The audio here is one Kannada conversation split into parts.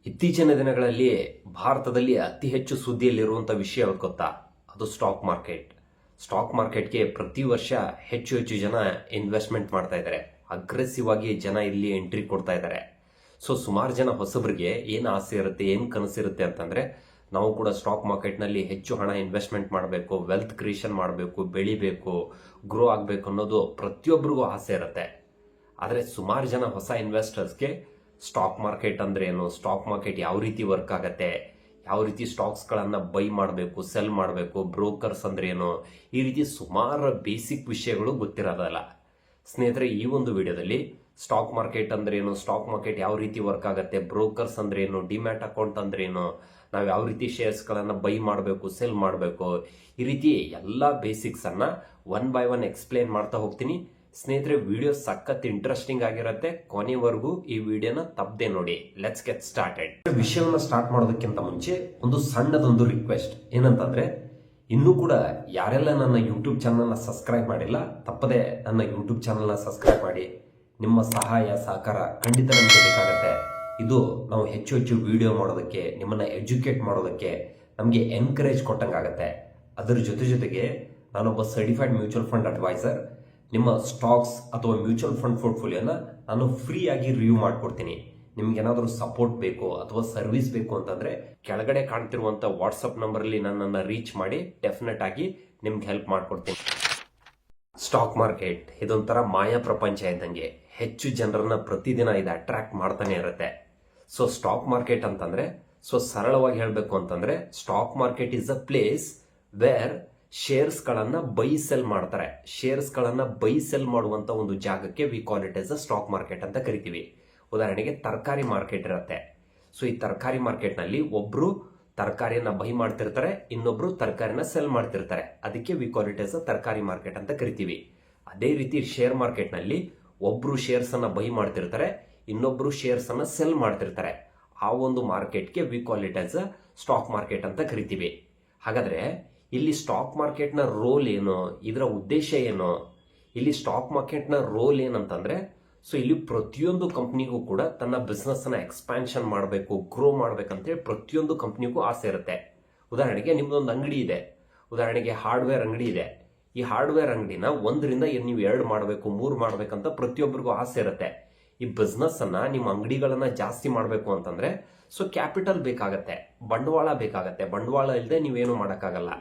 ಇತ್ತೀಚಿನ ದಿನಗಳಲ್ಲಿ ಭಾರತದಲ್ಲಿ ಅತಿ ಹೆಚ್ಚು ಸುದ್ದಿಯಲ್ಲಿರುವಂಥ ವಿಷಯ ಯಾವ್ದು ಗೊತ್ತಾ? ಅದು ಸ್ಟಾಕ್ ಮಾರ್ಕೆಟ್. ಸ್ಟಾಕ್ ಮಾರ್ಕೆಟ್ಗೆ ಪ್ರತಿ ವರ್ಷ ಹೆಚ್ಚು ಹೆಚ್ಚು ಜನ ಇನ್ವೆಸ್ಟ್ಮೆಂಟ್ ಮಾಡ್ತಾ ಇದ್ದಾರೆ. ಅಗ್ರೆಸಿವ್ ಆಗಿ ಜನ ಇಲ್ಲಿ ಎಂಟ್ರಿ ಕೊಡ್ತಾ ಇದ್ದಾರೆ. ಸೊ ಸುಮಾರು ಜನ ಹೊಸಬರಿಗೆ ಏನು ಆಸೆ ಇರುತ್ತೆ, ಏನು ಕನಸಿರುತ್ತೆ ಅಂತಂದ್ರೆ, ನಾವು ಕೂಡ ಸ್ಟಾಕ್ ಮಾರ್ಕೆಟ್ನಲ್ಲಿ ಹೆಚ್ಚು ಹಣ ಇನ್ವೆಸ್ಟ್ಮೆಂಟ್ ಮಾಡಬೇಕು, ವೆಲ್ತ್ ಕ್ರಿಯೇಷನ್ ಮಾಡಬೇಕು, ಬೆಳಿಬೇಕು, ಗ್ರೋ ಆಗಬೇಕು ಅನ್ನೋದು ಪ್ರತಿಯೊಬ್ಬರಿಗೂ ಆಸೆ ಇರುತ್ತೆ. ಆದರೆ ಸುಮಾರು ಜನ ಹೊಸ ಇನ್ವೆಸ್ಟರ್ಸ್ಗೆ ಸ್ಟಾಕ್ ಮಾರ್ಕೆಟ್ ಅಂದ್ರೆ ಏನು, ಸ್ಟಾಕ್ ಮಾರ್ಕೆಟ್ ಯಾವ ರೀತಿ ವರ್ಕ್ ಆಗತ್ತೆ, ಯಾವ ರೀತಿ ಸ್ಟಾಕ್ಸ್ಗಳನ್ನು ಬೈ ಮಾಡಬೇಕು, ಸೆಲ್ ಮಾಡಬೇಕು, ಬ್ರೋಕರ್ಸ್ ಅಂದ್ರೆ ಏನು, ಈ ರೀತಿ ಸುಮಾರು ಬೇಸಿಕ್ ವಿಷಯಗಳು ಗೊತ್ತಿರೋದಲ್ಲ. ಸ್ನೇಹಿತರೆ, ಈ ಒಂದು ವಿಡಿಯೋದಲ್ಲಿ ಸ್ಟಾಕ್ ಮಾರ್ಕೆಟ್ ಅಂದ್ರೆ ಏನು, ಸ್ಟಾಕ್ ಮಾರ್ಕೆಟ್ ಯಾವ ರೀತಿ ವರ್ಕ್ ಆಗುತ್ತೆ, ಬ್ರೋಕರ್ಸ್ ಅಂದ್ರೆ ಏನು, ಡಿಮ್ಯಾಟ್ ಅಕೌಂಟ್ ಅಂದ್ರೆ ಏನು, ನಾವು ಯಾವ ರೀತಿ ಶೇರ್ಸ್ಗಳನ್ನು ಬೈ ಮಾಡಬೇಕು, ಸೆಲ್ ಮಾಡಬೇಕು, ಈ ರೀತಿ ಎಲ್ಲ ಬೇಸಿಕ್ಸ್ ಅನ್ನ ಒನ್ ಬೈ ಒನ್ ಎಕ್ಸ್ಪ್ಲೇನ್ ಮಾಡ್ತಾ ಹೋಗ್ತೀನಿ. ಸ್ನೇಹಿತರೆ, ವಿಡಿಯೋ ಸಖತ್ ಇಂಟ್ರೆಸ್ಟಿಂಗ್ ಆಗಿರುತ್ತೆ. ಕೊನೆವರೆಗೂ ಈ ವಿಡಿಯೋನ ತಪ್ಪದೆ ನೋಡಿ. Let's get started. ವಿಷಯವನ್ನ ಸ್ಟಾರ್ಟ್ ಮಾಡೋದಕ್ಕಿಂತ ಮುಂಚೆ ಒಂದು ಸಣ್ಣದೊಂದು ರಿಕ್ವೆಸ್ಟ್ ಏನಂತಂದ್ರೆ, ಇನ್ನೂ ಕೂಡ ಯಾರೆಲ್ಲ ನನ್ನ ಯೂಟ್ಯೂಬ್ ಚಾನಲ್ನ ಸಬ್ಸ್ಕ್ರೈಬ್ ಮಾಡಿಲ್ಲ, ತಪ್ಪದೆ ನನ್ನ ಯೂಟ್ಯೂಬ್ ಚಾನಲ್ನ ಸಬ್ಸ್ಕ್ರೈಬ್ ಮಾಡಿ. ನಿಮ್ಮ ಸಹಾಯ ಸಹಕಾರ ಖಂಡಿತ ನಮಗೆ ಬೇಕಾಗತ್ತೆ. ಇದು ನಾವು ಹೆಚ್ಚು ಹೆಚ್ಚು ವಿಡಿಯೋ ಮಾಡೋದಕ್ಕೆ, ನಿಮ್ಮನ್ನ ಎಜುಕೇಟ್ ಮಾಡೋದಕ್ಕೆ ನಮಗೆ ಎನ್ಕರೇಜ್ ಕೊಟ್ಟಂಗಾಗತ್ತೆ. ಅದರ ಜೊತೆಗೆ ನಾನೊಬ್ಬ ಸರ್ಟಿಫೈಡ್ ಮ್ಯೂಚುವಲ್ ಫಂಡ್ ಅಡ್ವೈಸರ್. ನಿಮ್ಮ ಸ್ಟಾಕ್ಸ್ ಅಥವಾ ಮ್ಯೂಚುವಲ್ ಫಂಡ್ ಪೋರ್ಟ್ಫೋಲಿಯೋನ ನಾನು ಫ್ರೀ ಆಗಿ ರಿವ್ಯೂ ಮಾಡ್ಕೊಡ್ತೀನಿ. ನಿಮ್ಗೆ ಏನಾದರೂ ಸಪೋರ್ಟ್ ಬೇಕು ಅಥವಾ ಸರ್ವಿಸ್ ಬೇಕು ಅಂತಂದ್ರೆ ಕೆಳಗಡೆ ಕಾಣ್ತಿರುವಂತ ವಾಟ್ಸಪ್ ನಂಬರಲ್ಲಿ ನನ್ನನ್ನು ರೀಚ್ ಮಾಡಿ ಡೆಫಿನೆಟ್ ಆಗಿ ನಿಮ್ಗೆ ಹೆಲ್ಪ್ ಮಾಡ್ಕೊಡ್ತೀನಿ. ಸ್ಟಾಕ್ ಮಾರ್ಕೆಟ್ ಇದೊಂಥರ ಮಾಯಾ ಪ್ರಪಂಚ ಇದ್ದಂಗೆ. ಹೆಚ್ಚು ಜನರನ್ನ ಪ್ರತಿದಿನ ಇದು ಅಟ್ರಾಕ್ಟ್ ಮಾಡ್ತಾನೆ ಇರುತ್ತೆ. ಸೊ ಸ್ಟಾಕ್ ಮಾರ್ಕೆಟ್ ಅಂತಂದ್ರೆ, ಸೊ ಸರಳವಾಗಿ ಹೇಳಬೇಕು ಅಂತಂದ್ರೆ, stock market is a place where shares ಗಳನ್ನ ಬೈ ಸೆಲ್ ಮಾಡ್ತಾರೆ. ಶೇರ್ಸ್ ಗಳನ್ನ ಬೈ ಸೆಲ್ ಮಾಡುವಂತ ಒಂದು ಜಾಗಕ್ಕೆ we call it S a stock market ಅಂತ ಕರಿತೀವಿ. ಉದಾಹರಣೆಗೆ ತರಕಾರಿ ಮಾರ್ಕೆಟ್ ಇರುತ್ತೆ. ಸೊ ಈ ತರಕಾರಿ ಮಾರ್ಕೆಟ್ ನಲ್ಲಿ ಒಬ್ರು ತರಕಾರಿಯನ್ನ ಬೈ ಮಾಡ್ತಿರ್ತಾರೆ, ಇನ್ನೊಬ್ರು ತರಕಾರಿನ ಸೆಲ್ ಮಾಡ್ತಿರ್ತಾರೆ. ಅದಕ್ಕೆ ವಿ ಕಾಲ್ ಇಟ್ ಎಸ್ ಅ ತರಕಾರಿ ಮಾರ್ಕೆಟ್ ಅಂತ ಕರಿತೀವಿ. ಅದೇ ರೀತಿ ಶೇರ್ ಮಾರ್ಕೆಟ್ ನಲ್ಲಿ ಒಬ್ರು ಶೇರ್ಸ್ ಅನ್ನ ಬೈ ಮಾಡ್ತಿರ್ತಾರೆ, ಇನ್ನೊಬ್ರು ಶೇರ್ಸ್ ಅನ್ನ ಸೆಲ್ ಮಾಡ್ತಿರ್ತಾರೆ. ಆ ಒಂದು ಮಾರ್ಕೆಟ್ಗೆ we call it S a stock market ಅಂತ ಕರಿತೀವಿ. ಹಾಗಾದ್ರೆ ಇಲ್ಲಿ ಸ್ಟಾಕ್ ಮಾರ್ಕೆಟ್ನ ರೋಲ್ ಏನು, ಇದರ ಉದ್ದೇಶ ಏನು? ಇಲ್ಲಿ ಸ್ಟಾಕ್ ಮಾರ್ಕೆಟ್ನ ರೋಲ್ ಏನಂತಂದ್ರೆ, ಸೊ ಇಲ್ಲಿ ಪ್ರತಿಯೊಂದು ಕಂಪ್ನಿಗೂ ಕೂಡ ತನ್ನ ಬಿಸ್ನೆಸ್ ಅನ್ನ ಎಕ್ಸ್ಪಾನ್ಷನ್ ಮಾಡಬೇಕು, ಗ್ರೋ ಮಾಡ್ಬೇಕಂತೇಳಿ ಪ್ರತಿಯೊಂದು ಕಂಪ್ನಿಗೂ ಆಸೆ ಇರುತ್ತೆ. ಉದಾಹರಣೆಗೆ ನಿಮ್ದೊಂದು ಅಂಗಡಿ ಇದೆ, ಉದಾಹರಣೆಗೆ ಹಾರ್ಡ್ವೇರ್ ಅಂಗಡಿ ಇದೆ. ಈ ಹಾರ್ಡ್ವೇರ್ ಅಂಗಡಿನ 1ರಿಂದ ನೀವು 2 ಮಾಡಬೇಕು, 3 ಮಾಡ್ಬೇಕಂತ ಪ್ರತಿಯೊಬ್ಬರಿಗೂ ಆಸೆ ಇರುತ್ತೆ. ಈ ಬಿಸ್ನೆಸ್ ಅನ್ನ, ನಿಮ್ಮ ಅಂಗಡಿಗಳನ್ನ ಜಾಸ್ತಿ ಮಾಡಬೇಕು ಅಂತಂದ್ರೆ ಸೊ ಕ್ಯಾಪಿಟಲ್ ಬೇಕಾಗತ್ತೆ, ಬಂಡವಾಳ ಬೇಕಾಗತ್ತೆ. ಬಂಡವಾಳ ಇಲ್ಲದೆ ನೀವೇನು ಮಾಡಕ್ಕಾಗಲ್ಲ.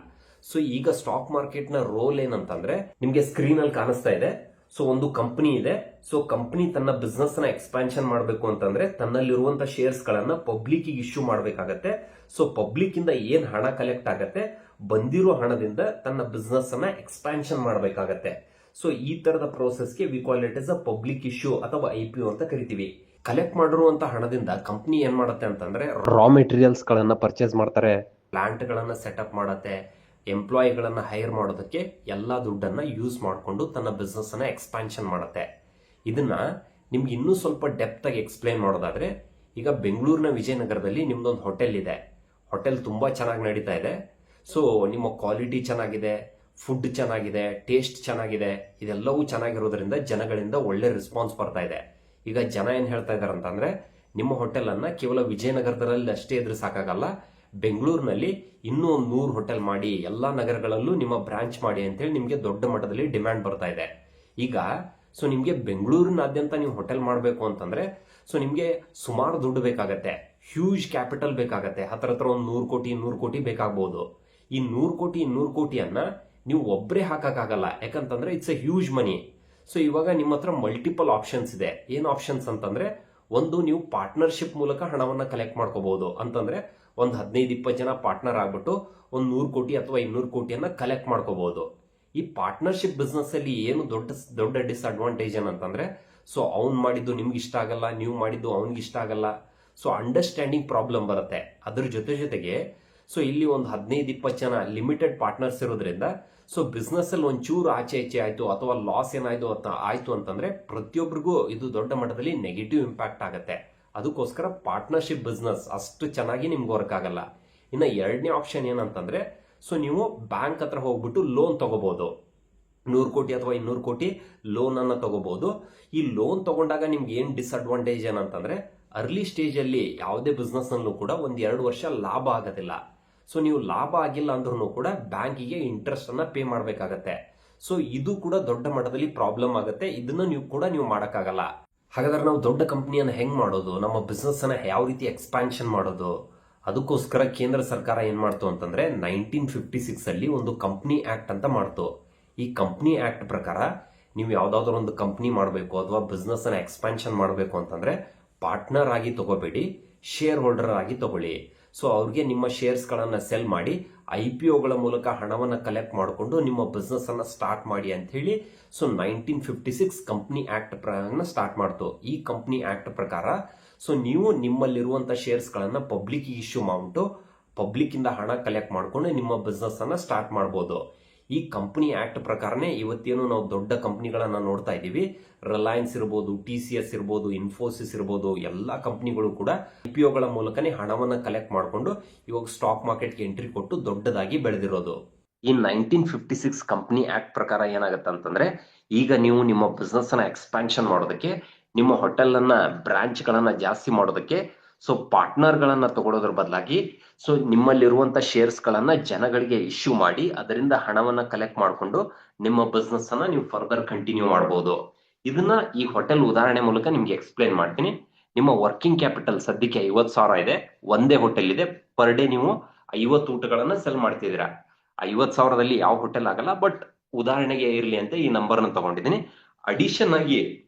ಸೊ ಈಗ ಸ್ಟಾಕ್ ಮಾರ್ಕೆಟ್ ನ ರೋಲ್ ಏನಂತಂದ್ರೆ, ನಿಮ್ಗೆ ಸ್ಕ್ರೀನ್ ಅಲ್ಲಿ ಕಾಣಿಸ್ತಾ ಇದೆ. ಸೊ ಒಂದು ಕಂಪನಿ ಇದೆ. ಸೊ ಕಂಪನಿ ತನ್ನ ಬಿಸ್ನೆಸ್ ನ ಎಕ್ಸ್ಪಾನ್ಷನ್ ಮಾಡಬೇಕು ಅಂತಂದ್ರೆ ತನ್ನಲ್ಲಿರುವಂತ ಶೇರ್ಸ್ ಗಳನ್ನ ಪಬ್ಲಿಕ್ ಇಶ್ಯೂ ಮಾಡಬೇಕಾಗತ್ತೆ. ಸೊ ಪಬ್ಲಿಕ್ ಇಂದ ಏನ್ ಹಣ ಕಲೆಕ್ಟ್ ಆಗತ್ತೆ, ಬಂದಿರೋ ಹಣದಿಂದ ತನ್ನ ಬಿಸ್ನೆಸ್ ಅನ್ನ ಎಕ್ಸ್ಪಾನ್ಷನ್ ಮಾಡಬೇಕಾಗತ್ತೆ. ಸೊ ಈ ತರದ ಪ್ರೋಸೆಸ್ಗೆ we call it is a public issue ಅಥವಾ IPO ಅಂತ ಕರಿತೀವಿ. ಕಲೆಕ್ಟ್ ಮಾಡಿರುವಂತ ಹಣದಿಂದ ಕಂಪನಿ ಏನ್ ಮಾಡುತ್ತೆ ಅಂತಂದ್ರೆ, ರಾ ಮೆಟೀರಿಯಲ್ಸ್ ಗಳನ್ನ ಪರ್ಚೇಸ್ ಮಾಡ್ತಾರೆ, ಪ್ಲಾಂಟ್ ಗಳನ್ನ ಸೆಟಪ್ ಮಾಡತ್ತೆ, ಎಂಪ್ಲಾಯಿಗಳನ್ನ ಹೈರ್ ಮಾಡೋದಕ್ಕೆ ಎಲ್ಲಾ ದುಡ್ಡನ್ನ ಯೂಸ್ ಮಾಡಿಕೊಂಡು ತನ್ನ ಬಿಸ್ನೆಸ್ ಅನ್ನ ಎಕ್ಸ್ಪಾನ್ಷನ್ ಮಾಡುತ್ತೆ. ಇದನ್ನ ನಿಮ್ಗೆ ಇನ್ನೂ ಸ್ವಲ್ಪ ಡೆಪ್ತ್ ಆಗಿ ಎಕ್ಸ್ಪ್ಲೈನ್ ಮಾಡೋದಾದ್ರೆ, ಈಗ ಬೆಂಗಳೂರಿನ ವಿಜಯನಗರದಲ್ಲಿ ನಿಮ್ದೊಂದು ಹೋಟೆಲ್ ಇದೆ. ಹೋಟೆಲ್ ತುಂಬಾ ಚೆನ್ನಾಗಿ ನಡೀತಾ ಇದೆ. ಸೊ ನಿಮ್ಮ ಕ್ವಾಲಿಟಿ ಚೆನ್ನಾಗಿದೆ, ಫುಡ್ ಚೆನ್ನಾಗಿದೆ, ಟೇಸ್ಟ್ ಚೆನ್ನಾಗಿದೆ, ಇದೆಲ್ಲವೂ ಚೆನ್ನಾಗಿರೋದ್ರಿಂದ ಜನಗಳಿಂದ ಒಳ್ಳೆ ರೆಸ್ಪಾನ್ಸ್ ಬರ್ತಾ ಇದೆ. ಈಗ ಜನ ಏನ್ ಹೇಳ್ತಾ ಇದಾರೆ ಅಂತಂದ್ರೆ, ನಿಮ್ಮ ಹೋಟೆಲ್ ಅನ್ನ ಕೇವಲ ವಿಜಯನಗರದಲ್ಲಿ ಅಷ್ಟೇ ಇದ್ರೆ ಸಾಕಾಗಲ್ಲ, ಬೆಂಗಳೂರಿನಲ್ಲಿ ಇನ್ನೂ 100 ಹೋಟೆಲ್ ಮಾಡಿ, ಎಲ್ಲಾ ನಗರಗಳಲ್ಲೂ ನಿಮ್ಮ ಬ್ರಾಂಚ್ ಮಾಡಿ ಅಂತೇಳಿ ನಿಮ್ಗೆ ದೊಡ್ಡ ಮಟ್ಟದಲ್ಲಿ ಡಿಮ್ಯಾಂಡ್ ಬರ್ತಾ ಇದೆ. ಈಗ ಸೊ ನಿಮ್ಗೆ ಬೆಂಗಳೂರಿನಾದ್ಯಂತ ನೀವು ಹೋಟೆಲ್ ಮಾಡಬೇಕು ಅಂತಂದ್ರೆ ಸೊ ನಿಮ್ಗೆ ಸುಮಾರು ದುಡ್ಡು ಬೇಕಾಗತ್ತೆ, ಹ್ಯೂಜ್ ಕ್ಯಾಪಿಟಲ್ ಬೇಕಾಗತ್ತೆ. ಹತ್ರ ಒಂದು 100 ಕೋಟಿ ಬೇಕಾಗಬಹುದು. ಈ 100 ಕೋಟಿಯನ್ನ ನೀವು ಒಬ್ಬರೇ ಹಾಕಕ್ಕಾಗಲ್ಲ, ಯಾಕಂತಂದ್ರೆ it's A huge money. So ಇವಾಗ ನಿಮ್ಮ ಹತ್ರ ಮಲ್ಟಿಪಲ್ ಆಪ್ಷನ್ಸ್ ಇದೆ. ಏನ್ ಆಪ್ಷನ್ಸ್ ಅಂತಂದ್ರೆ, ಒಂದು, ನೀವು ಪಾರ್ಟ್ನರ್ಶಿಪ್ ಮೂಲಕ ಹಣವನ್ನ ಕಲೆಕ್ಟ್ ಮಾಡ್ಕೋಬಹುದು. ಅಂತಂದ್ರೆ ಒಂದು 15-20 ಜನ ಪಾರ್ಟ್ನರ್ ಆಗ್ಬಿಟ್ಟು ಒಂದು 100 ಕೋಟಿ ಅಥವಾ 200 ಕೋಟಿಯನ್ನ ಕಲೆಕ್ಟ್ ಮಾಡ್ಕೋಬಹುದು. ಈ ಪಾರ್ಟ್ನರ್ಶಿಪ್ ಬಿಸ್ನೆಸ್ ಅಲ್ಲಿ ಏನು ದೊಡ್ಡ ಡಿಸ್ಅಡ್ವಾಂಟೇಜ್ ಏನಂತಂದ್ರೆ, ಸೊ ಅವ್ನ್ ಮಾಡಿದ್ದು ನಿಮ್ಗೆ ಇಷ್ಟ ಆಗಲ್ಲ, ನೀವು ಮಾಡಿದ್ದು ಅವ್ನಿಗೆ ಇಷ್ಟ ಆಗಲ್ಲ. ಸೊ ಅಂಡರ್ಸ್ಟ್ಯಾಂಡಿಂಗ್ ಪ್ರಾಬ್ಲಮ್ ಬರುತ್ತೆ. ಅದ್ರ ಜೊತೆಗೆ ಸೊ ಇಲ್ಲಿ ಒಂದು 15-20 ಜನ ಲಿಮಿಟೆಡ್ ಪಾರ್ಟ್ನರ್ಸ್ ಇರೋದ್ರಿಂದ ಸೊ ಬಿಸ್ನೆಸ್ ಅಲ್ಲಿ ಒಂಚೂರು ಆಚೆ ಈಚೆ ಆಯ್ತು ಅಥವಾ ಲಾಸ್ ಆಯ್ತು ಅಂತಂದ್ರೆ ಪ್ರತಿಯೊಬ್ಬರಿಗೂ ಇದು ದೊಡ್ಡ ಮಟ್ಟದಲ್ಲಿ ನೆಗೆಟಿವ್ ಇಂಪ್ಯಾಕ್ಟ್ ಆಗುತ್ತೆ. ಅದಕ್ಕೋಸ್ಕರ ಪಾರ್ಟ್ನರ್ಶಿಪ್ ಬಿಸ್ನೆಸ್ ಅಷ್ಟು ಚೆನ್ನಾಗಿ ನಿಮ್ಗೆ ವರ್ಕ್ ಆಗಲ್ಲ. ಇನ್ನು 2ನೇ ಆಪ್ಷನ್ ಏನಂತಂದ್ರೆ, ಸೊ ನೀವು ಬ್ಯಾಂಕ್ ಹತ್ರ ಹೋಗ್ಬಿಟ್ಟು ಲೋನ್ ತಗೋಬಹುದು. 100 ಕೋಟಿ ಅಥವಾ 200 ಕೋಟಿ ಲೋನ್ ಅನ್ನ ತಗೋಬಹುದು. ಈ ಲೋನ್ ತಗೊಂಡಾಗ ನಿಮ್ಗೆ ಏನ್ ಡಿಸ್ಅಡ್ವಾಂಟೇಜ್ ಏನಂತಂದ್ರೆ, ಅರ್ಲಿ ಸ್ಟೇಜಲ್ಲಿ ಯಾವುದೇ ಬಿಸ್ನೆಸ್ ಅಲ್ಲೂ ಕೂಡ 1-2 ವರ್ಷ ಲಾಭ ಆಗೋದಿಲ್ಲ. ಸೊ ನೀವು ಲಾಭ ಆಗಿಲ್ಲ ಅಂದ್ರೂ ಕೂಡ ಬ್ಯಾಂಕಿಗೆ ಇಂಟ್ರೆಸ್ಟ್ ಅನ್ನ ಪೇ ಮಾಡಬೇಕಾಗತ್ತೆ. ಸೊ ಇದು ಕೂಡ ದೊಡ್ಡ ಮಟ್ಟದಲ್ಲಿ ಪ್ರಾಬ್ಲಮ್ ಆಗುತ್ತೆ. ಇದನ್ನ ನೀವು ಮಾಡೋಕ್ಕಾಗಲ್ಲ. ಹಾಗಾದ್ರೆ ನಾವು ದೊಡ್ಡ ಕಂಪನಿಯನ್ನು ಹೆಂಗ್ ಮಾಡೋದು, ನಮ್ಮ ಬಿಸ್ನೆಸ್ ಅನ್ನ ಯಾವ ರೀತಿ ಎಕ್ಸ್ಪಾನ್ಷನ್ ಮಾಡೋದು? ಅದಕ್ಕೋಸ್ಕರ ಕೇಂದ್ರ ಸರ್ಕಾರ ಏನ್ ಮಾಡ್ತು ಅಂತಂದ್ರೆ 1956 ಅಲ್ಲಿ ಒಂದು ಕಂಪನಿ ಆಕ್ಟ್ ಅಂತ ಮಾಡ್ತು. ಈ ಕಂಪನಿ ಆಕ್ಟ್ ಪ್ರಕಾರ ನೀವು ಯಾವ್ದಾದ್ರು ಒಂದು ಕಂಪನಿ ಮಾಡಬೇಕು ಅಥವಾ ಬಿಸ್ನೆಸ್ ಅನ್ನ ಎಕ್ಸ್ಪಾನ್ಷನ್ ಮಾಡಬೇಕು ಅಂತಂದ್ರೆ ಪಾರ್ಟ್ನರ್ ಆಗಿ ತಗೋಬೇಡಿ, ಶೇರ್ ಹೋಲ್ಡರ್ ಆಗಿ ತಗೊಳ್ಳಿ. ಸೊ ಅವ್ರಿಗೆ ನಿಮ್ಮ ಶೇರ್ಸ್ ಗಳನ್ನ ಸೆಲ್ ಮಾಡಿ IPOಗಳ ಮೂಲಕ ಹಣವನ್ನ ಕಲೆಕ್ಟ್ ಮಾಡಿಕೊಂಡು ನಿಮ್ಮ ಬಿಸ್ನೆಸ್ ಅನ್ನ ಸ್ಟಾರ್ಟ್ ಮಾಡಿ ಅಂತ ಹೇಳಿ ಸೊ 1956 ಕಂಪನಿ ಆಕ್ಟ್ ಸ್ಟಾರ್ಟ್ ಮಾಡ್ತು. ಈ ಕಂಪನಿ ಆಕ್ಟ್ ಪ್ರಕಾರ ಸೊ ನೀವು ನಿಮ್ಮಲ್ಲಿರುವಂತ ಶೇರ್ಸ್ ಗಳನ್ನ ಪಬ್ಲಿಕ್ ಇಶ್ಯೂ ಮಾಡ್ಬಿಟ್ಟು ಪಬ್ಲಿಕ್ ಇಂದ ಹಣ ಕಲೆಕ್ಟ್ ಮಾಡ್ಕೊಂಡು ನಿಮ್ಮ ಬಿಸ್ನೆಸ್ ಅನ್ನ ಸ್ಟಾರ್ಟ್ ಮಾಡಬಹುದು. ಈ ಕಂಪನಿ ಆಕ್ಟ್ ಪ್ರಕಾರನೇ ಇವತ್ತೇನು ನಾವು ದೊಡ್ಡ ಕಂಪನಿಗಳನ್ನ ನೋಡ್ತಾ ಇದ್ದೀವಿ. ರಿಲಯನ್ಸ್ ಇರ್ಬೋದು, TCS ಇರ್ಬೋದು, ಇನ್ಫೋಸಿಸ್ ಇರ್ಬೋದು, ಎಲ್ಲಾ ಕಂಪನಿಗಳು ಕೂಡ IPOಗಳ ಮೂಲಕನೇ ಹಣವನ್ನ ಕಲೆಕ್ಟ್ ಮಾಡಿಕೊಂಡು ಇವಾಗ ಸ್ಟಾಕ್ ಮಾರ್ಕೆಟ್ಗೆ ಎಂಟ್ರಿ ಕೊಟ್ಟು ದೊಡ್ಡದಾಗಿ ಬೆಳೆದಿರೋದು. ಈ 1956 ಕಂಪನಿ ಆಕ್ಟ್ ಪ್ರಕಾರ ಏನಾಗುತ್ತೆ ಅಂತಂದ್ರೆ, ಈಗ ನೀವು ನಿಮ್ಮ ಬಿಸ್ನೆಸ್ ಅನ್ನ ಎಕ್ಸ್ಪಾನ್ಷನ್ ಮಾಡೋದಕ್ಕೆ, ನಿಮ್ಮ ಹೋಟೆಲ್ ಅನ್ನ ಬ್ರಾಂಚ್ ಗಳನ್ನ ಜಾಸ್ತಿ ಮಾಡೋದಕ್ಕೆ ಸೊ ಪಾರ್ಟ್ನರ್ ಗಳನ್ನ ತಗೊಳ್ಳೋದ್ರ ಬದಲಾಗಿ ಸೊ ನಿಮ್ಮಲ್ಲಿರುವಂತ ಶೇರ್ಸ್ ಗಳನ್ನ ಜನಗಳಿಗೆ ಇಶ್ಯೂ ಮಾಡಿ ಅದರಿಂದ ಹಣವನ್ನ ಕಲೆಕ್ಟ್ ಮಾಡಿಕೊಂಡು ನಿಮ್ಮ ಬಿಸ್ನೆಸ್ ಅನ್ನ ನೀವು ಫರ್ದರ್ ಕಂಟಿನ್ಯೂ ಮಾಡಬಹುದು. ಇದನ್ನ ಈ ಹೋಟೆಲ್ ಉದಾಹರಣೆ ಮೂಲಕ ನಿಮ್ಗೆ ಎಕ್ಸ್ಪ್ಲೈನ್ ಮಾಡ್ತೀನಿ. ನಿಮ್ಮ ವರ್ಕಿಂಗ್ ಕ್ಯಾಪಿಟಲ್ ಸದ್ಯಕ್ಕೆ 50,000 ಇದೆ, ಒಂದೇ ಹೋಟೆಲ್ ಇದೆ, ಪರ್ ಡೇ ನೀವು 50 ಊಟಗಳನ್ನ ಸೆಲ್ ಮಾಡ್ತಿದ್ದೀರಾ. 50,000ದಲ್ಲಿ ಯಾವ ಹೋಟೆಲ್ ಆಗಲ್ಲ, ಬಟ್ ಉದಾಹರಣೆಗೆ ಇರ್ಲಿ ಅಂತ ಈ ನಂಬರ್ನ ತಗೊಂಡಿದ್ದೀನಿ. ಅಡಿಷನ್ ಆಗಿ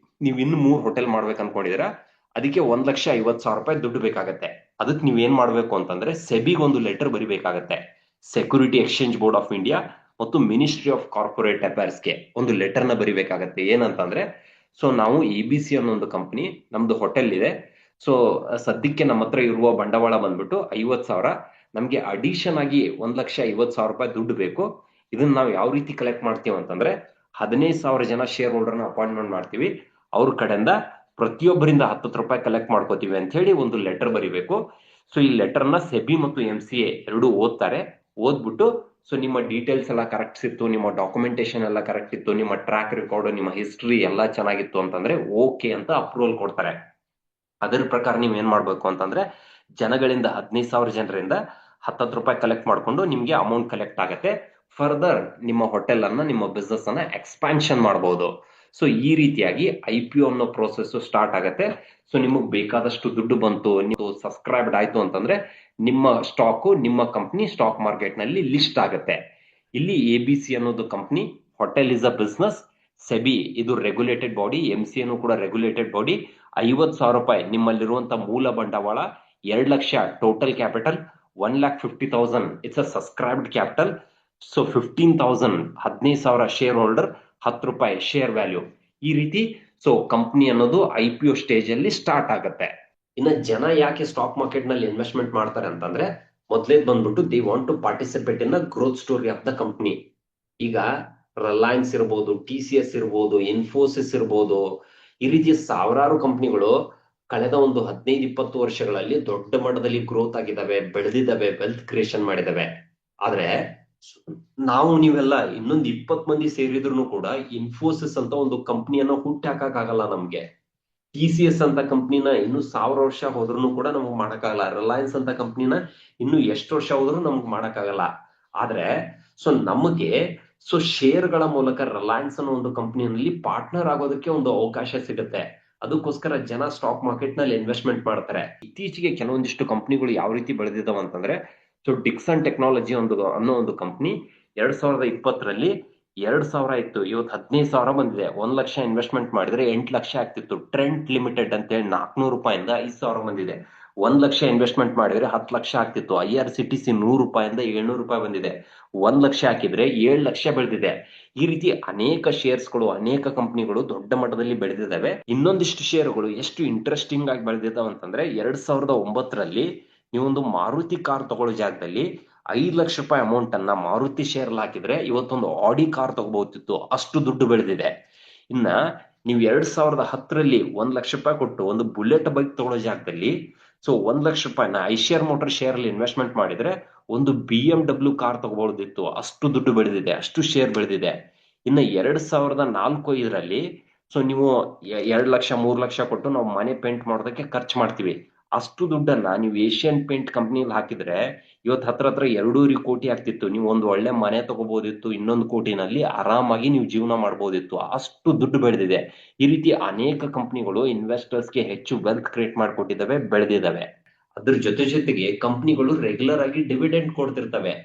ನೀವು ಇನ್ನು 3 ಹೋಟೆಲ್ ಮಾಡ್ಬೇಕು ಅನ್ಕೊಂಡಿದ್ದೀರಾ, ಅದಕ್ಕೆ 1,50,000 ರೂಪಾಯಿ ದುಡ್ಡು ಬೇಕಾಗತ್ತೆ. ಅದಕ್ಕೆ ನೀವ್ ಏನ್ ಮಾಡ್ಬೇಕು ಅಂತಂದ್ರೆ ಸೆಬಿಗೆ ಒಂದು ಲೆಟರ್ ಬರಿಬೇಕಾಗತ್ತೆ. Security exchange board of India ಮತ್ತು ಮಿನಿಸ್ಟ್ರಿ ಆಫ್ ಕಾರ್ಪೊರೇಟ್ ಅಫೇರ್ಸ್ಗೆ ಒಂದು ಲೆಟರ್ ನ ಬರಿಬೇಕಾಗತ್ತೆ. ಏನಂತಂದ್ರೆ ಸೊ ನಾವು ABC ಅನ್ನೋ ಒಂದು ಕಂಪನಿ, ನಮ್ದು ಹೋಟೆಲ್ ಇದೆ. ಸೊ ಸದ್ಯಕ್ಕೆ ನಮ್ಮ ಹತ್ರ ಇರುವ ಬಂಡವಾಳ ಬಂದ್ಬಿಟ್ಟು 50,000, ನಮ್ಗೆ ಅಡಿಷನ್ ಆಗಿ 1,50,000 ರೂಪಾಯಿ ದುಡ್ಡು ಬೇಕು. ಇದನ್ನ ನಾವು ಯಾವ ರೀತಿ ಕಲೆಕ್ಟ್ ಮಾಡ್ತೀವಿ ಅಂತಂದ್ರೆ 15,000 ಜನ ಶೇರ್ ಹೋಲ್ಡರ್ನ ಅಪಾಯಿಂಟ್ಮೆಂಟ್ ಮಾಡ್ತೀವಿ. ಅವ್ರ ಕಡೆಯಿಂದ ಪ್ರತಿಯೊಬ್ಬರಿಂದ 10 ರೂಪಾಯಿ ಕಲೆಕ್ಟ್ ಮಾಡ್ಕೋತೀವಿ ಅಂತ ಹೇಳಿ ಒಂದು ಲೆಟರ್ ಬರಿಬೇಕು. ಸೊ ಈ ಲೆಟರ್ನ ಸೆಬಿ ಮತ್ತು MCA ಎರಡೂ ಓದ್ತಾರೆ. ಓದ್ಬಿಟ್ಟು ಸೊ ನಿಮ್ಮ ಡೀಟೇಲ್ಸ್ ಎಲ್ಲ ಕರೆಕ್ಟ್ ಇತ್ತು, ನಿಮ್ಮ ಡಾಕ್ಯುಮೆಂಟೇಶನ್ ಎಲ್ಲ ಕರೆಕ್ಟ್ ಇತ್ತು, ನಿಮ್ಮ ಟ್ರ್ಯಾಕ್ ರೆಕಾರ್ಡ್, ನಿಮ್ಮ ಹಿಸ್ಟ್ರಿ ಎಲ್ಲ ಚೆನ್ನಾಗಿತ್ತು ಅಂತಂದ್ರೆ ಓಕೆ ಅಂತ ಅಪ್ರೂವಲ್ ಕೊಡ್ತಾರೆ. ಅದರ ಪ್ರಕಾರ ನೀವ್ ಏನ್ ಮಾಡ್ಬೇಕು ಅಂತಂದ್ರೆ ಜನಗಳಿಂದ 15,000 ಜನರಿಂದ 10 ರೂಪಾಯಿ ಕಲೆಕ್ಟ್ ಮಾಡ್ಕೊಂಡು ನಿಮ್ಗೆ ಅಮೌಂಟ್ ಕಲೆಕ್ಟ್ ಆಗತ್ತೆ. ಫರ್ದರ್ ನಿಮ್ಮ ಹೋಟೆಲ್ ಅನ್ನ, ನಿಮ್ಮ ಬಿಸ್ನೆಸ್ ಅನ್ನ ಎಕ್ಸ್ಪಾನ್ಷನ್ ಮಾಡಬಹುದು. ಸೊ ಈ ರೀತಿಯಾಗಿ IPO ಅನ್ನೋ ಪ್ರೋಸೆಸ್ ಸ್ಟಾರ್ಟ್ ಆಗತ್ತೆ. ಸೊ ನಿಮಗೆ ಬೇಕಾದಷ್ಟು ದುಡ್ಡು ಬಂತು, ನೀವು ಸಬ್ಸ್ಕ್ರೈಬ್ಡ್ ಆಯ್ತು ಅಂತಂದ್ರೆ ನಿಮ್ಮ ಸ್ಟಾಕ್, ನಿಮ್ಮ ಕಂಪನಿ ಸ್ಟಾಕ್ ಮಾರ್ಕೆಟ್ ನಲ್ಲಿ ಲಿಸ್ಟ್ ಆಗತ್ತೆ. ಇಲ್ಲಿ ABC ಅನ್ನೋದು company, hotel is a business, SEBI ಇದು ರೆಗ್ಯುಲೇಟೆಡ್ ಬಾಡಿ, MCA ಕೂಡ ರೆಗ್ಯುಲೇಟೆಡ್ ಬಾಡಿ. 50,000 ರೂಪಾಯಿ ನಿಮ್ಮಲ್ಲಿರುವಂತ ಮೂಲ ಬಂಡವಾಳ, 2 lakh total capital, 1,50,000 it's a subscribed capital. So 15,000 15,000 share holder, 10 ರೂಪಾಯಿ ಶೇರ್ ವ್ಯಾಲ್ಯೂ. ಈ ರೀತಿ ಸೊ ಕಂಪನಿ ಅನ್ನೋದು IPO ಸ್ಟೇಜ್ ಅಲ್ಲಿ ಸ್ಟಾರ್ಟ್ ಆಗುತ್ತೆ. ಇನ್ನ ಜನ ಯಾಕೆ ಸ್ಟಾಕ್ ಮಾರ್ಕೆಟ್ ನಲ್ಲಿ ಇನ್ವೆಸ್ಟ್ಮೆಂಟ್ ಮಾಡ್ತಾರೆ ಅಂತಂದ್ರೆ, ಮೊದಲೇದ್ ಬಂದ್ಬಿಟ್ಟು they want to participate in the growth story of the company. ಈಗ ರಿಲಯನ್ಸ್ ಇರ್ಬೋದು, TCS ಇರ್ಬೋದು, ಇನ್ಫೋಸಿಸ್ ಇರ್ಬೋದು, ಈ ರೀತಿ ಸಾವಿರಾರು ಕಂಪನಿಗಳು ಕಳೆದ ಒಂದು 15-20 ವರ್ಷಗಳಲ್ಲಿ ದೊಡ್ಡ ಮಟ್ಟದಲ್ಲಿ ಗ್ರೋತ್ ಆಗಿದ್ದಾವೆ, ಬೆಳೆದಿದ್ದಾವೆ, ವೆಲ್ತ್ ಕ್ರಿಯೇಷನ್ ಮಾಡಿದಾವೆ. ಆದ್ರೆ ನಾವು ನೀವೆಲ್ಲ ಇನ್ನೊಂದು 20 ಮಂದಿ ಸೇರಿದ್ರು ಕೂಡ ಇನ್ಫೋಸಿಸ್ ಅಂತ ಒಂದು ಕಂಪನಿಯನ್ನ ಹುಟ್ಟಿ ಹಾಕಕ್ಕಾಗಲ್ಲ ನಮ್ಗೆ. TCS ಅಂತ ಕಂಪನಿನ ಇನ್ನು 1000 ವರ್ಷ ಹೋದ್ರೂ ಕೂಡ ನಮ್ಗೆ ಮಾಡಕ್ಕಾಗಲ್ಲ. ರಿಲಯನ್ಸ್ ಅಂತ ಕಂಪನಿನ ಇನ್ನು ಎಷ್ಟು ವರ್ಷ ಹೋದ್ರೂ ನಮ್ಗೆ ಮಾಡಕ್ಕಾಗಲ್ಲ. ಆದ್ರೆ ಸೊ ನಮಗೆ ಸೊ ಶೇರ್ಗಳ ಮೂಲಕ ರಿಲಯನ್ಸ್ ಅನ್ನೋ ಒಂದು ಕಂಪನಿಯಲ್ಲಿ ಪಾರ್ಟ್ನರ್ ಆಗೋದಕ್ಕೆ ಒಂದು ಅವಕಾಶ ಸಿಗುತ್ತೆ. ಅದಕ್ಕೋಸ್ಕರ ಜನ ಸ್ಟಾಕ್ ಮಾರ್ಕೆಟ್ ನಲ್ಲಿ ಇನ್ವೆಸ್ಟ್ಮೆಂಟ್ ಮಾಡ್ತಾರೆ. ಇತ್ತೀಚೆಗೆ ಕೆಲವೊಂದಿಷ್ಟು ಕಂಪನಿಗಳು ಯಾವ ರೀತಿ ಬೆಳೆದಿದ್ದಾವ ಅಂತಂದ್ರೆ, ಸೊ ಡಿಕ್ಸನ್ ಟೆಕ್ನಾಲಜಿ ಅನ್ನೋ ಒಂದು ಕಂಪನಿ 2020ರಲ್ಲಿ 2,000 ಇತ್ತು, ಇವತ್ತು 15,000 ಬಂದಿದೆ. 1 ಲಕ್ಷ ಇನ್ವೆಸ್ಟ್ಮೆಂಟ್ ಮಾಡಿದ್ರೆ 8 ಲಕ್ಷ ಆಗ್ತಿತ್ತು. ಟ್ರೆಂಟ್ ಲಿಮಿಟೆಡ್ ಅಂತ ಹೇಳಿ 400 ರೂಪಾಯಿಂದ 5,000 ಬಂದಿದೆ. 1 ಲಕ್ಷ ಇನ್ವೆಸ್ಟ್ಮೆಂಟ್ ಮಾಡಿದ್ರೆ 10 ಲಕ್ಷ ಆಗ್ತಿತ್ತು. IRCTC 100 ರೂಪಾಯಿಂದ 700 ರೂಪಾಯಿ ಬಂದಿದೆ. 1 ಲಕ್ಷ ಹಾಕಿದ್ರೆ 7 ಲಕ್ಷ ಬೆಳೆದಿದೆ. ಈ ರೀತಿ ಅನೇಕ ಶೇರ್ಸ್ಗಳು, ಅನೇಕ ಕಂಪನಿಗಳು ದೊಡ್ಡ ಮಟ್ಟದಲ್ಲಿ ಬೆಳೆದಿದ್ದಾವೆ. ಇನ್ನೊಂದಿಷ್ಟು ಶೇರ್ಗಳು ಎಷ್ಟು ಇಂಟ್ರೆಸ್ಟಿಂಗ್ ಆಗಿ ಬೆಳೆದಿದ್ದಾವೆ ಅಂತಂದ್ರೆ, 2009ರಲ್ಲಿ ನೀವೊಂದು ಮಾರುತಿ ಕಾರ್ ತಗೊಳ್ಳೋ ಜಾಗದಲ್ಲಿ 5 ಲಕ್ಷ ರೂಪಾಯಿ ಅಮೌಂಟ್ ಅನ್ನ ಮಾರುತಿ ಶೇರ್ ಹಾಕಿದ್ರೆ ಇವತ್ತೊಂದು ಆಡಿ ಕಾರ್ ತಗೋಬಹುದಿತ್ತು, ಅಷ್ಟು ದುಡ್ಡು ಬೆಳೆದಿದೆ. ಇನ್ನ ನೀವು 2010ರಲ್ಲಿ 1 ಲಕ್ಷ ರೂಪಾಯಿ ಕೊಟ್ಟು ಒಂದು ಬುಲೆಟ್ ಬೈಕ್ ತಗೊಳ್ಳೋ ಜಾಗದಲ್ಲಿ ಸೊ 1 ಲಕ್ಷ ರೂಪಾಯಿನ ಐಶಿಯರ್ ಮೋಟರ್ ಶೇರ್ ಅಲ್ಲಿ ಇನ್ವೆಸ್ಟ್ಮೆಂಟ್ ಮಾಡಿದ್ರೆ ಒಂದು BMW ಕಾರ್ ತಗೋಬಹುದಿತ್ತು, ಅಷ್ಟು ದುಡ್ಡು ಬೆಳೆದಿದೆ, ಅಷ್ಟು ಶೇರ್ ಬೆಳೆದಿದೆ. ಇನ್ನ 2004-5ರಲ್ಲಿ ಸೊ ನೀವು 2 ಲಕ್ಷ 3 ಲಕ್ಷ ಕೊಟ್ಟು ನಾವು ಮನೆ ಪೇಂಟ್ ಮಾಡೋದಕ್ಕೆ ಖರ್ಚು ಮಾಡ್ತೀವಿ. ಅಷ್ಟು ದುಡ್ಡನ್ನ ನೀವು ಏಷ್ಯನ್ ಪೇಂಟ್ ಕಂಪ್ನಿಲಿ ಹಾಕಿದ್ರೆ ಇವತ್ತು ಹತ್ರ 2.5 ಕೋಟಿ ಆಗ್ತಿತ್ತು. ನೀವು ಒಂದು ಒಳ್ಳೆ ಮನೆ ತಗೋಬಹುದಿತ್ತು. 1 ಕೋಟಿನಲ್ಲಿ ಆರಾಮಾಗಿ ನೀವು ಜೀವನ ಮಾಡಬಹುದಿತ್ತು. ಅಷ್ಟು ದುಡ್ಡು ಬೆಳೆದಿದೆ. ಈ ರೀತಿ ಅನೇಕ ಕಂಪ್ನಿಗಳು ಇನ್ವೆಸ್ಟರ್ಸ್ಗೆ ಹೆಚ್ಚು ವೆಲ್ತ್ ಕ್ರಿಯೇಟ್ ಮಾಡಿಕೊಟ್ಟಿದ್ದಾವೆ, ಬೆಳೆದಿದ್ದಾವೆ. ಅದ್ರ ಜೊತೆಗೆ ಕಂಪ್ನಿಗಳು ರೆಗ್ಯುಲರ್ ಆಗಿ ಡಿವಿಡೆಂಡ್ ಕೊಡ್ತಿರ್ತವೆ.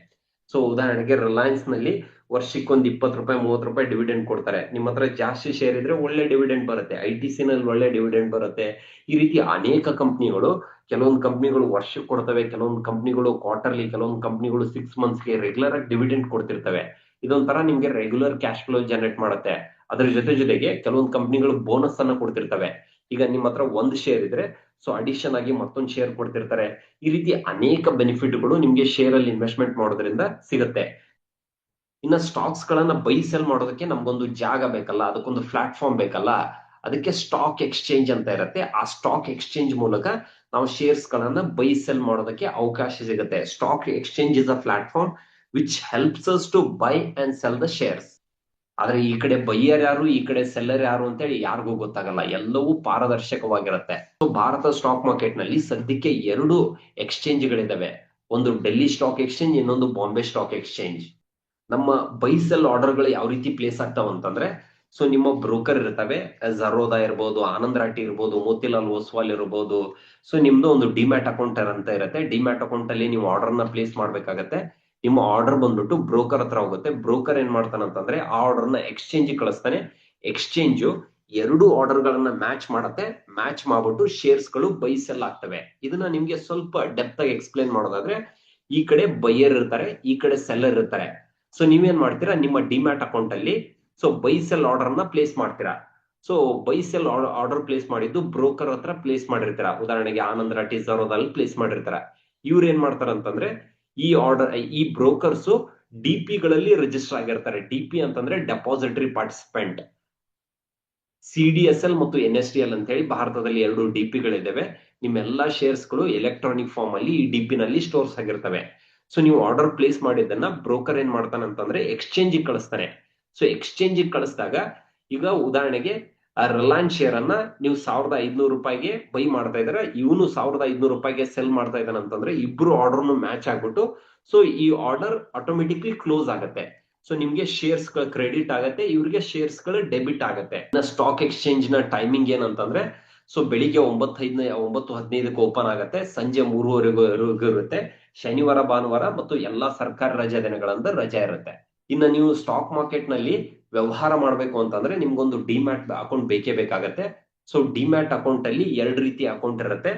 ಸೊ ಉದಾಹರಣೆಗೆ ರಿಲಯನ್ಸ್ ನಲ್ಲಿ ವರ್ಷಕ್ಕೊಂದು 20 ರೂಪಾಯಿ 30 ರೂಪಾಯಿ ಡಿವಿಡೆಂಡ್ ಕೊಡ್ತಾರೆ. ನಿಮ್ಮ ಹತ್ರ ಜಾಸ್ತಿ ಶೇರ್ ಇದ್ರೆ ಒಳ್ಳೆ ಡಿವಿಡೆಂಡ್ ಬರುತ್ತೆ. ITC ನಲ್ಲಿ ಒಳ್ಳೆ ಡಿವಿಡೆಂಡ್ ಬರುತ್ತೆ. ಈ ರೀತಿ ಅನೇಕ ಕಂಪ್ನಿಗಳು, ಕೆಲವೊಂದು ಕಂಪ್ನಿಗಳು ವರ್ಷಕ್ಕೆ ಕೊಡ್ತವೆ, ಕೆಲವೊಂದು ಕಂಪ್ನಿಗಳು ಕ್ವಾರ್ಟರ್ಲಿ, ಕೆಲವೊಂದು ಕಂಪ್ನಿಗಳು 6 ಮಂತ್ಸ್ಗೆ ರೆಗ್ಯುಲರ್ ಆಗಿ ಡಿವಿಡೆಂಡ್ ಕೊಡ್ತಿರ್ತವೆ. ಇದೊಂಥರ ನಿಮ್ಗೆ ರೆಗ್ಯುಲರ್ ಕ್ಯಾಶ್ ಫ್ಲೋ ಜನರೇಟ್ ಮಾಡುತ್ತೆ. ಅದ್ರ ಜೊತೆಗೆ ಕೆಲವೊಂದು ಕಂಪ್ನಿಗಳು ಬೋನಸ್ ಅನ್ನ ಕೊಡ್ತಿರ್ತವೆ. ಈಗ ನಿಮ್ಮ ಹತ್ರ ಒಂದು ಶೇರ್ ಇದ್ರೆ ಸೊ ಅಡಿಷನ್ ಆಗಿ ಮತ್ತೊಂದು ಶೇರ್ ಕೊಡ್ತಿರ್ತಾರೆ. ಈ ರೀತಿ ಅನೇಕ ಬೆನಿಫಿಟ್ಗಳು ನಿಮ್ಗೆ ಶೇರ್ ಅಲ್ಲಿ ಇನ್ವೆಸ್ಟ್ಮೆಂಟ್ ಮಾಡೋದ್ರಿಂದ ಸಿಗುತ್ತೆ. ಇನ್ನ ಸ್ಟಾಕ್ಸ್ ಗಳನ್ನ ಬೈ ಸೆಲ್ ಮಾಡೋದಕ್ಕೆ ನಮ್ಗೊಂದು ಜಾಗ ಬೇಕಲ್ಲ, ಅದಕ್ಕೊಂದು ಪ್ಲಾಟ್ಫಾರ್ಮ್ ಬೇಕಲ್ಲ. ಅದಕ್ಕೆ ಸ್ಟಾಕ್ ಎಕ್ಸ್ಚೇಂಜ್ ಅಂತ ಇರುತ್ತೆ. ಆ ಸ್ಟಾಕ್ ಎಕ್ಸ್ಚೇಂಜ್ ಮೂಲಕ ನಾವು ಶೇರ್ಸ್ ಗಳನ್ನ ಬೈ ಸೆಲ್ ಮಾಡೋದಕ್ಕೆ ಅವಕಾಶ ಸಿಗುತ್ತೆ. Stock exchange is a platform which helps us to buy and sell the shares. ಆದ್ರೆ ಈ ಕಡೆ ಬೈಯರ್ ಯಾರು, ಈ ಕಡೆ ಸೆಲ್ಲರ್ ಯಾರು ಅಂತೇಳಿ ಯಾರಿಗೂ ಗೊತ್ತಾಗಲ್ಲ. ಎಲ್ಲವೂ ಪಾರದರ್ಶಕವಾಗಿರುತ್ತೆ. ಭಾರತ ಸ್ಟಾಕ್ ಮಾರ್ಕೆಟ್ ನಲ್ಲಿ ಸದ್ಯಕ್ಕೆ 2 ಎಕ್ಸ್ಚೇಂಜ್ ಗಳಿದಾವೆ. ಒಂದು ಡೆಲ್ಲಿ ಸ್ಟಾಕ್ ಎಕ್ಸ್ಚೇಂಜ್, ಇನ್ನೊಂದು ಬಾಂಬೆ ಸ್ಟಾಕ್ ಎಕ್ಸ್ಚೇಂಜ್. ನಮ್ಮ ಬೈ ಸೆಲ್ ಆರ್ಡರ್ ಗಳು ಯಾವ ರೀತಿ ಪ್ಲೇಸ್ ಆಗ್ತಾವ ಅಂತಂದ್ರೆ, ಸೊ ನಿಮ್ಮ ಬ್ರೋಕರ್ ಇರ್ತವೆ, ಝರೋದಾ ಇರ್ಬೋದು, ಆನಂದ್ ರಾಠಿ ಇರ್ಬೋದು, ಮೋತಿಲಾಲ್ ಓಸ್ವಾಲ್ ಇರ್ಬೋದು. ಸೊ ನಿಮ್ದು ಒಂದು ಡಿಮ್ಯಾಟ್ ಅಕೌಂಟ್ ಅಂತ ಇರುತ್ತೆ. ಡಿಮ್ಯಾಟ್ ಅಕೌಂಟ್ ಅಲ್ಲಿ ನೀವು ಆರ್ಡರ್ ನ ಪ್ಲೇಸ್ ಮಾಡ್ಬೇಕಾಗತ್ತೆ. ನಿಮ್ಮ ಆರ್ಡರ್ ಬಂದ್ಬಿಟ್ಟು ಬ್ರೋಕರ್ ಹತ್ರ ಹೋಗುತ್ತೆ. ಬ್ರೋಕರ್ ಏನ್ ಮಾಡ್ತಾನೆ ಅಂತಂದ್ರೆ ಆ ಆರ್ಡರ್ ನ ಎಕ್ಸ್ಚೇಂಜ್ ಕಳಿಸ್ತಾನೆ. ಎಕ್ಸ್ಚೇಂಜ್ 2 ಆರ್ಡರ್ ಗಳನ್ನ ಮ್ಯಾಚ್ ಮಾಡತ್ತೆ. ಮ್ಯಾಚ್ ಮಾಡ್ಬಿಟ್ಟು ಶೇರ್ಸ್ ಗಳು ಬೈ ಸೆಲ್ ಆಗ್ತವೆ. ಇದನ್ನ ನಿಮ್ಗೆ ಸ್ವಲ್ಪ ಡೆಪ್ತ್ ಆಗಿ ಎಕ್ಸ್ಪ್ಲೇನ್ ಮಾಡೋದಾದ್ರೆ, ಈ ಕಡೆ ಬೈಯರ್ ಇರ್ತಾರೆ, ಈ ಕಡೆ ಸೆಲ್ಲರ್ ಇರ್ತಾರೆ. ಸೊ ನೀವೇನ್ ಮಾಡ್ತೀರಾ, ನಿಮ್ಮ ಡಿಮ್ಯಾಟ್ ಅಕೌಂಟ್ ಅಲ್ಲಿ ಸೊ ಬೈ ಸೆಲ್ ಆರ್ಡರ್ ನ ಪ್ಲೇಸ್ ಮಾಡ್ತೀರಾ. So by cell order place ಮಾಡಿದ್ದು ಬ್ರೋಕರ್ ಹತ್ರ ಪ್ಲೇಸ್ ಮಾಡಿರ್ತೀರಾ. ಉದಾಹರಣೆಗೆ ಆನಂದ್ ರಾಠಿ ಝರೋದಲ್ಲಿ ಪ್ಲೇಸ್ ಮಾಡಿರ್ತಾರ. ಇವ್ರು ಏನ್ ಮಾಡ್ತಾರ ಅಂತಂದ್ರೆ ಈ ಬ್ರೋಕರ್ಸ್ DP ಗಳಲ್ಲಿ ರಿಜಿಸ್ಟರ್ ಆಗಿರ್ತಾರೆ. DP ಅಂತಂದ್ರೆ ಡೆಪಾಸಿಟರಿ ಪಾರ್ಟಿಸಿಪೆಂಟ್. CDSL ಮತ್ತು NSDL ಅಂತ ಹೇಳಿ ಭಾರತದಲ್ಲಿ 2 DP ಗಳಿದ್ದಾವೆ. ನಿಮ್ಮೆಲ್ಲಾ ಶೇರ್ಸ್ ಗಳು ಎಲೆಕ್ಟ್ರಾನಿಕ್ ಫಾರ್ಮ್ ಅಲ್ಲಿ ಈ DP ನಲ್ಲಿ ಸ್ಟೋರ್ಸ್ ಆಗಿರ್ತವೆ. ಸೊ ನೀವು ಆರ್ಡರ್ ಪ್ಲೇಸ್ ಮಾಡಿದ್ದನ್ನ ಬ್ರೋಕರ್ ಏನ್ ಮಾಡ್ತಾನೆ ಅಂತಂದ್ರೆ ಎಕ್ಸ್ಚೇಂಜ್ ಕಳಿಸ್ತಾನೆ. ಸೊ ಎಕ್ಸ್ಚೇಂಜ್ ಕಳಿಸಿದಾಗ ಈಗ ಉದಾಹರಣೆಗೆ ರಿಲಯನ್ಸ್ ಶೇರ್ ಅನ್ನ ನೀವು 1500 ರೂಪಾಯಿಗೆ ಬೈ ಮಾಡ್ತಾ ಇದಾರೆ, ಇವನು 1500 ರೂಪಾಯಿಗೆ ಸೆಲ್ ಮಾಡ್ತಾ ಇದ್ದಾನೆ ಅಂತಂದ್ರೆ ಇಬ್ರು ಆರ್ಡರ್ ಮ್ಯಾಚ್ ಆಗ್ಬಿಟ್ಟು ಸೊ ಈ ಆರ್ಡರ್ ಆಟೋಮೆಟಿಕ್ಲಿ ಕ್ಲೋಸ್ ಆಗುತ್ತೆ. ಸೊ ನಿಮ್ಗೆ ಶೇರ್ಸ್ ಗಳು ಕ್ರೆಡಿಟ್ ಆಗುತ್ತೆ, ಇವ್ರಿಗೆ ಶೇರ್ಸ್ ಗಳು ಡೆಬಿಟ್ ಆಗುತ್ತೆ. ಸ್ಟಾಕ್ ಎಕ್ಸ್ಚೇಂಜ್ ನ ಟೈಮಿಂಗ್ ಏನಂತಂದ್ರೆ, ಸೊ ಬೆಳಿಗ್ಗೆ 9:15ಕ್ಕೆ ಓಪನ್ ಆಗುತ್ತೆ, ಸಂಜೆ 3:00ವರೆಗೂ ಇರುತ್ತೆ. ಶನಿವಾರ ಭಾನುವಾರ ಮತ್ತು ಎಲ್ಲಾ ಸರ್ಕಾರಿ ರಜಾ ದಿನಗಳಂದ ರಜಾ ಇರುತ್ತೆ. ಇನ್ನು ನೀವು ಸ್ಟಾಕ್ ಮಾರ್ಕೆಟ್ ನಲ್ಲಿ ವ್ಯವಹಾರ ಮಾಡ್ಬೇಕು ಅಂತಂದ್ರೆ ನಿಮ್ಗೊಂದು ಡಿಮ್ಯಾಟ್ ಅಕೌಂಟ್ ಬೇಕೇ ಬೇಕಾಗತ್ತೆ. ಸೊ ಡಿಮ್ಯಾಟ್ ಅಕೌಂಟ್ ಅಲ್ಲಿ 2 ರೀತಿ ಅಕೌಂಟ್ ಇರುತ್ತೆ.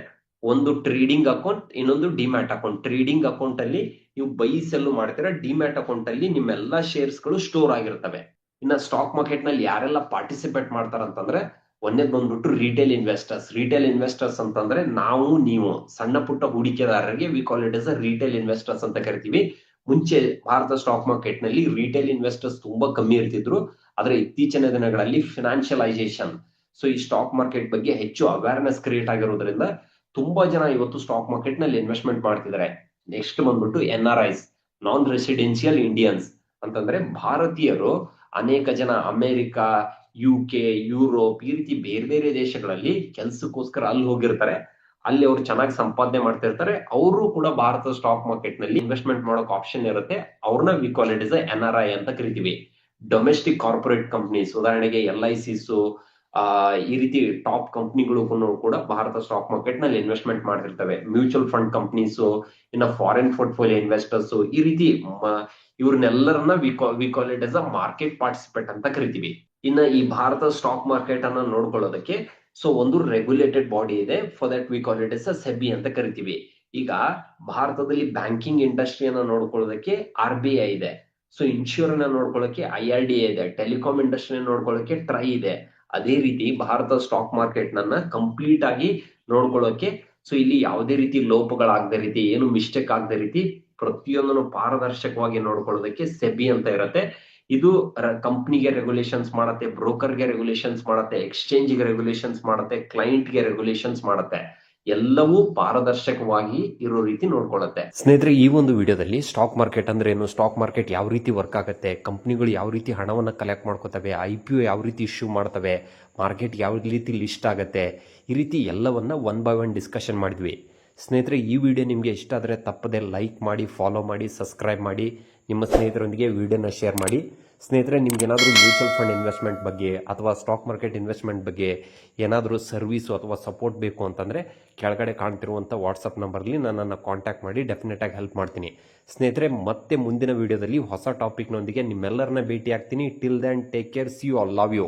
ಒಂದು ಟ್ರೇಡಿಂಗ್ ಅಕೌಂಟ್, ಇನ್ನೊಂದು ಡಿಮ್ಯಾಟ್ ಅಕೌಂಟ್. ಟ್ರೇಡಿಂಗ್ ಅಕೌಂಟ್ ಅಲ್ಲಿ ನೀವು ಬೈ ಸೆಲ್ ಮಾಡ್ತೀರಾ. ಡಿಮ್ಯಾಟ್ ಅಕೌಂಟ್ ಅಲ್ಲಿ ನಿಮ್ಮೆಲ್ಲಾ ಶೇರ್ಸ್ ಗಳು ಸ್ಟೋರ್ ಆಗಿರ್ತವೆ. ಇನ್ನ ಸ್ಟಾಕ್ ಮಾರ್ಕೆಟ್ ನಲ್ಲಿ ಯಾರೆಲ್ಲ ಪಾರ್ಟಿಸಿಪೇಟ್ ಮಾಡ್ತಾರಂತಂದ್ರೆ, ಒಂದೇ ಬಂದ್ಬಿಟ್ಟು ರಿಟೇಲ್ ಇನ್ವೆಸ್ಟರ್ಸ್. ರಿಟೇಲ್ ಇನ್ವೆಸ್ಟರ್ಸ್ ಅಂತಂದ್ರೆ ನಾವು ನೀವು ಸಣ್ಣ ಪುಟ್ಟ ಹೂಡಿಕೆದಾರರಿಗೆ we call it as retail investors ಅಂತ ಕರಿತೀವಿ. ಮುಂಚೆ ಭಾರತ ಸ್ಟಾಕ್ ಮಾರ್ಕೆಟ್ ನಲ್ಲಿ ರಿಟೇಲ್ ಇನ್ವೆಸ್ಟರ್ಸ್ ತುಂಬಾ ಕಮ್ಮಿ ಇರ್ತಿದ್ರು. ಆದ್ರೆ ಇತ್ತೀಚಿನ ದಿನಗಳಲ್ಲಿ ಫಿನಾನ್ಷಿಯಲೈಸೇಷನ್, ಸೊ ಈ ಸ್ಟಾಕ್ ಮಾರ್ಕೆಟ್ ಬಗ್ಗೆ ಹೆಚ್ಚು ಅವೇರ್ನೆಸ್ ಕ್ರಿಯೇಟ್ ಆಗಿರೋದ್ರಿಂದ ತುಂಬಾ ಜನ ಇವತ್ತು ಸ್ಟಾಕ್ ಮಾರ್ಕೆಟ್ ನಲ್ಲಿ ಇನ್ವೆಸ್ಟ್ಮೆಂಟ್ ಮಾಡ್ತಿದ್ದಾರೆ. ನೆಕ್ಸ್ಟ್ ಬಂದ್ಬಿಟ್ಟು NRIs, ನಾನ್ ರೆಸಿಡೆನ್ಸಿಯಲ್ ಇಂಡಿಯನ್ಸ್ ಅಂತಂದ್ರೆ ಭಾರತೀಯರು ಅನೇಕ ಜನ ಅಮೆರಿಕ, UK, ಯುರೋಪ್ ಈ ರೀತಿ ಬೇರೆ ಬೇರೆ ದೇಶಗಳಲ್ಲಿ ಕೆಲ್ಸಕ್ಕೋಸ್ಕರ ಅಲ್ಲಿ ಹೋಗಿರ್ತಾರೆ. ಅಲ್ಲಿ ಅವ್ರು ಚೆನ್ನಾಗಿ ಸಂಪಾದನೆ ಮಾಡ್ತಿರ್ತಾರೆ. ಅವರು ಕೂಡ ಭಾರತದ ಸ್ಟಾಕ್ ಮಾರ್ಕೆಟ್ ನಲ್ಲಿ ಇನ್ವೆಸ್ಟ್ಮೆಂಟ್ ಮಾಡೋಕೆ ಆಪ್ಷನ್ ಇರುತ್ತೆ. ಅವ್ರನ್ನ we call it is NRI ಅಂತ ಕರಿತೀವಿ. ಡೊಮೆಸ್ಟಿಕ್ ಕಾರ್ಪೊರೇಟ್ ಕಂಪನೀಸ್, ಉದಾಹರಣೆಗೆ LICs, ಈ ರೀತಿ ಟಾಪ್ ಕಂಪನಿಗಳು ಕೂಡ ಭಾರತ ಸ್ಟಾಕ್ ಮಾರ್ಕೆಟ್ ನಲ್ಲಿ ಇನ್ವೆಸ್ಟ್ಮೆಂಟ್ ಮಾಡಿರ್ತವೆ. ಮ್ಯೂಚುವಲ್ ಫಂಡ್ ಕಂಪನೀಸ್, ಇನ್ನ ಫಾರಿನ್ ಪೋರ್ಟ್ಫೋಲಿಯೋ ಇನ್ವೆಸ್ಟರ್ಸ್, ಈ ರೀತಿ ಇವ್ರನ್ನೆಲ್ಲರನ್ನ we call it S a market participate ಅಂತ ಕರಿತೀವಿ. ಇನ್ನ ಈ ಭಾರತ ಸ್ಟಾಕ್ ಮಾರ್ಕೆಟ್ ಅನ್ನ ನೋಡ್ಕೊಳ್ಳೋದಕ್ಕೆ ಸೊ ಒಂದು ರೆಗ್ಯುಲೇಟೆಡ್ ಬಾಡಿ ಇದೆ. For that we call it S a SEBI ಅಂತ ಕರಿತೀವಿ. ಈಗ ಭಾರತದಲ್ಲಿ ಬ್ಯಾಂಕಿಂಗ್ ಇಂಡಸ್ಟ್ರಿಯನ್ನ ನೋಡ್ಕೊಳ್ಳೋದಕ್ಕೆ RBI ಇದೆ. ಸೊ ಇನ್ಶೂರೆನ್ಸ್ ನೋಡ್ಕೊಳ್ಳೋಕೆ IRDA ಇದೆ. ಟೆಲಿಕಾಂ ಇಂಡಸ್ಟ್ರಿ ನೋಡ್ಕೊಳ್ಳೋಕೆ ಟ್ರೈ ಇದೆ. ಅದೇ ರೀತಿ ಭಾರತ ಸ್ಟಾಕ್ ಮಾರ್ಕೆಟ್ ನನ್ನ ಕಂಪ್ಲೀಟ್ ಆಗಿ ನೋಡ್ಕೊಳ್ಳೋಕೆ, ಸೊ ಇಲ್ಲಿ ಯಾವುದೇ ರೀತಿ ಲೋಪಗಳಾಗದ ರೀತಿ, ಏನು ಮಿಸ್ಟೇಕ್ ಆಗದ ರೀತಿ ಪ್ರತಿಯೊಂದನ್ನು ಪಾರದರ್ಶಕವಾಗಿ ನೋಡ್ಕೊಳ್ಳೋದಕ್ಕೆ ಸೆಬಿ ಅಂತ ಇರುತ್ತೆ. ಇದು ಕಂಪ್ನಿಗೆ ರೆಗ್ಯುಲೇಷನ್ಸ್ ಮಾಡತ್ತೆ, ಬ್ರೋಕರ್ಗೆ ರೆಗ್ಯುಲೇಷನ್ಸ್ ಮಾಡತ್ತೆ, ಎಕ್ಸ್ಚೇಂಜ್ಗೆ ರೆಗ್ಯುಲೇಷನ್ಸ್ ಮಾಡತ್ತೆ, ಕ್ಲೈಂಟ್ಗೆ ರೆಗ್ಯುಲೇಷನ್ಸ್ ಮಾಡತ್ತೆ. ಎಲ್ಲವೂ ಪಾರದರ್ಶಕವಾಗಿ ಇರೋ ರೀತಿ ನೋಡ್ಕೊಳ್ಳುತ್ತೆ. ಸ್ನೇಹಿತರೆ, ಈ ಒಂದು ವಿಡಿಯೋದಲ್ಲಿ ಸ್ಟಾಕ್ ಮಾರ್ಕೆಟ್ ಅಂದ್ರೆ ಏನು, ಸ್ಟಾಕ್ ಮಾರ್ಕೆಟ್ ಯಾವ ರೀತಿ ವರ್ಕ್ ಆಗುತ್ತೆ, ಕಂಪ್ನಿಗಳು ಯಾವ ರೀತಿ ಹಣವನ್ನು ಕಲೆಕ್ಟ್ ಮಾಡ್ಕೋತವೆ, IPO ಯಾವ ರೀತಿ ಇಶ್ಯೂ ಮಾಡ್ತವೆ, ಮಾರ್ಕೆಟ್ ಯಾವ ರೀತಿ ಲಿಸ್ಟ್ ಆಗುತ್ತೆ, ಈ ರೀತಿ ಎಲ್ಲವನ್ನ ಒನ್ ಬೈ ಒನ್ ಡಿಸ್ಕಷನ್ ಮಾಡಿದ್ವಿ. ಸ್ನೇಹಿತರೆ, ಈ ವಿಡಿಯೋ ನಿಮಗೆ ಇಷ್ಟ ಆದರೆ ತಪ್ಪದೆ ಲೈಕ್ ಮಾಡಿ, ಫಾಲೋ ಮಾಡಿ, ಸಬ್ಸ್ಕ್ರೈಬ್ ಮಾಡಿ, ನಿಮ್ಮ ಸ್ನೇಹಿತರೊಂದಿಗೆ ವಿಡಿಯೋನ ಶೇರ್ ಮಾಡಿ. ಸ್ನೇಹಿತರೆ, ನಿಮ್ಗೇನಾದರೂ ಮ್ಯೂಚುವಲ್ ಫಂಡ್ ಇನ್ವೆಸ್ಟ್ಮೆಂಟ್ ಬಗ್ಗೆ ಅಥವಾ ಸ್ಟಾಕ್ ಮಾರ್ಕೆಟ್ ಇನ್ವೆಸ್ಟ್ಮೆಂಟ್ ಬಗ್ಗೆ ಏನಾದರೂ ಸರ್ವಿಸು ಅಥವಾ ಸಪೋರ್ಟ್ ಬೇಕು ಅಂತಂದರೆ ಕೆಳಗಡೆ ಕಾಣ್ತಿರುವಂಥ ವಾಟ್ಸಪ್ ನಂಬರ್ಲಿ ನನ್ನನ್ನು ಕಾಂಟ್ಯಾಕ್ಟ್ ಮಾಡಿ, ಡೆಫಿನೆಟಾಗಿ ಹೆಲ್ಪ್ ಮಾಡ್ತೀನಿ. ಸ್ನೇಹಿತರೆ, ಮತ್ತೆ ಮುಂದಿನ ವಿಡಿಯೋದಲ್ಲಿ ಹೊಸ ಟಾಪಿಕ್ನೊಂದಿಗೆ ನಿಮ್ಮೆಲ್ಲರನ್ನ ಭೇಟಿ ಆಗ್ತೀನಿ. Till then take care, see you all, love you.